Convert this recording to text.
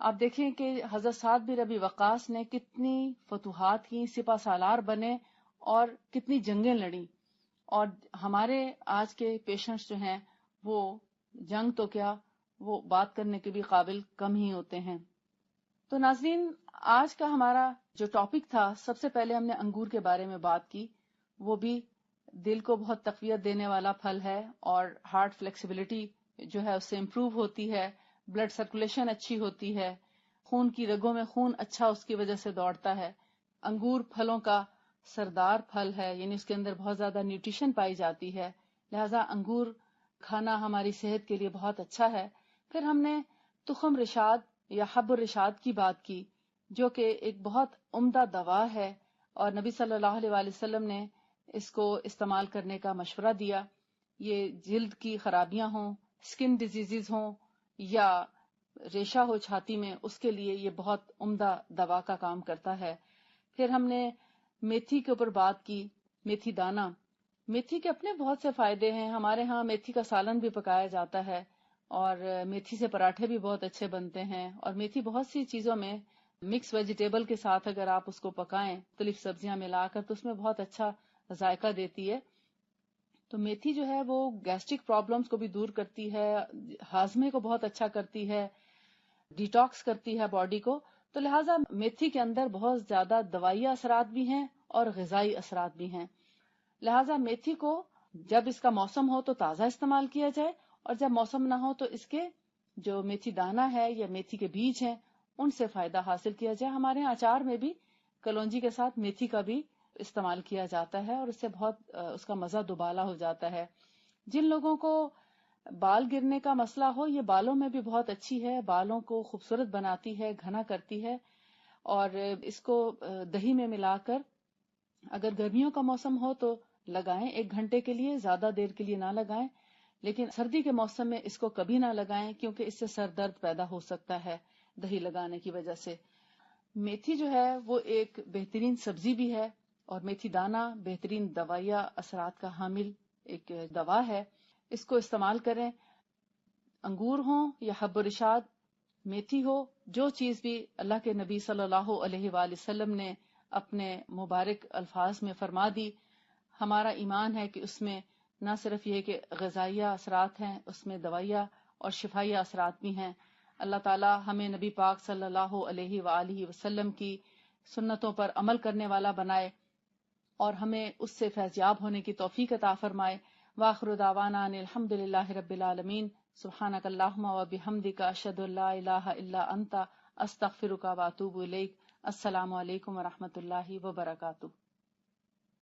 آپ دیکھیں کہ حضرت سعد بن ربی وقاص نے کتنی فتوحات کی، سپہ سالار بنے اور کتنی جنگیں لڑیں، اور ہمارے آج کے پیشنٹس جو ہیں وہ جنگ تو کیا، وہ بات کرنے کے بھی قابل کم ہی ہوتے ہیں۔ تو ناظرین، آج کا ہمارا جو ٹاپک تھا، سب سے پہلے ہم نے انگور کے بارے میں بات کی، وہ بھی دل کو بہت تقویت دینے والا پھل ہے، اور ہارٹ فلیکسیبلٹی جو ہے اس سے امپروو ہوتی ہے، بلڈ سرکولیشن اچھی ہوتی ہے، خون کی رگوں میں خون اچھا اس کی وجہ سے دوڑتا ہے۔ انگور پھلوں کا سردار پھل ہے، یعنی اس کے اندر بہت زیادہ نیوٹریشن پائی جاتی ہے، لہذا انگور کھانا ہماری صحت کے لیے بہت اچھا ہے۔ پھر ہم نے تخم رشاد یا حب الرشاد کی بات کی، جو کہ ایک بہت عمدہ دوا ہے، اور نبی صلی اللہ علیہ وآلہ وسلم نے اس کو استعمال کرنے کا مشورہ دیا۔ یہ جلد کی خرابیاں ہوں، سکن ڈیزیزز ہوں، یا ریشہ ہو چھاتی میں، اس کے لیے یہ بہت عمدہ دوا کا کام کرتا ہے۔ پھر ہم نے میتھی کے اوپر بات کی، میتھی دانہ۔ میتھی کے اپنے بہت سے فائدے ہیں، ہمارے ہاں میتھی کا سالن بھی پکایا جاتا ہے، اور میتھی سے پراٹھے بھی بہت اچھے بنتے ہیں، اور میتھی بہت سی چیزوں میں مکس ویجیٹیبل کے ساتھ اگر آپ اس کو پکائیں، مختلف سبزیاں ملا کر، تو اس میں بہت اچھا ذائقہ دیتی ہے۔ تو میتھی جو ہے وہ گیسٹرک پرابلمز کو بھی دور کرتی ہے، ہاضمے کو بہت اچھا کرتی ہے، ڈیٹاکس کرتی ہے باڈی کو۔ تو لہٰذا میتھی کے اندر بہت زیادہ دوائی اثرات بھی ہیں اور غذائی اثرات بھی ہیں، لہٰذا میتھی کو جب اس کا موسم ہو تو تازہ استعمال کیا جائے، اور جب موسم نہ ہو تو اس کے جو میتھی دانہ ہے یا میتھی کے بیج ہیں ان سے فائدہ حاصل کیا جائے۔ ہمارے یہاں اچار میں بھی کلونجی کے ساتھ میتھی کا بھی استعمال کیا جاتا ہے، اور اس سے بہت اس کا مزہ دوبالا ہو جاتا ہے۔ جن لوگوں کو بال گرنے کا مسئلہ ہو، یہ بالوں میں بھی بہت اچھی ہے، بالوں کو خوبصورت بناتی ہے، گھنا کرتی ہے، اور اس کو دہی میں ملا کر اگر گرمیوں کا موسم ہو تو لگائیں، 1 گھنٹے کے لیے، زیادہ دیر کے لیے نہ لگائیں، لیکن سردی کے موسم میں اس کو کبھی نہ لگائیں، کیونکہ اس سے سر درد پیدا ہو سکتا ہے دہی لگانے کی وجہ سے۔ میتھی جو ہے وہ ایک بہترین سبزی بھی ہے، اور میتھی دانہ بہترین دوائیا اثرات کا حامل ایک دوا ہے، اس کو استعمال کریں۔ انگور ہوں یا حب رشاد، میتھی ہو، جو چیز بھی اللہ کے نبی صلی اللہ علیہ وآلہ وسلم نے اپنے مبارک الفاظ میں فرما دی، ہمارا ایمان ہے کہ اس میں نہ صرف یہ کہ غذائیہ اثرات ہیں، اس میں دوائیہ اور شفائیہ اثرات بھی ہیں۔ اللہ تعالی ہمیں نبی پاک صلی اللہ علیہ وآلہ وسلم کی سنتوں پر عمل کرنے والا بنائے، اور ہمیں اس سے فیضیاب ہونے کی توفیق عطا فرمائے۔ وآخر دعوانا ان الحمد للہ رب العالمین۔ سبحانک اللہم وبحمدک، اشہد ان لا الہ الا انت، استغفرک واتوب الیک۔ السلام علیکم ورحمۃ اللہ وبرکاتہ۔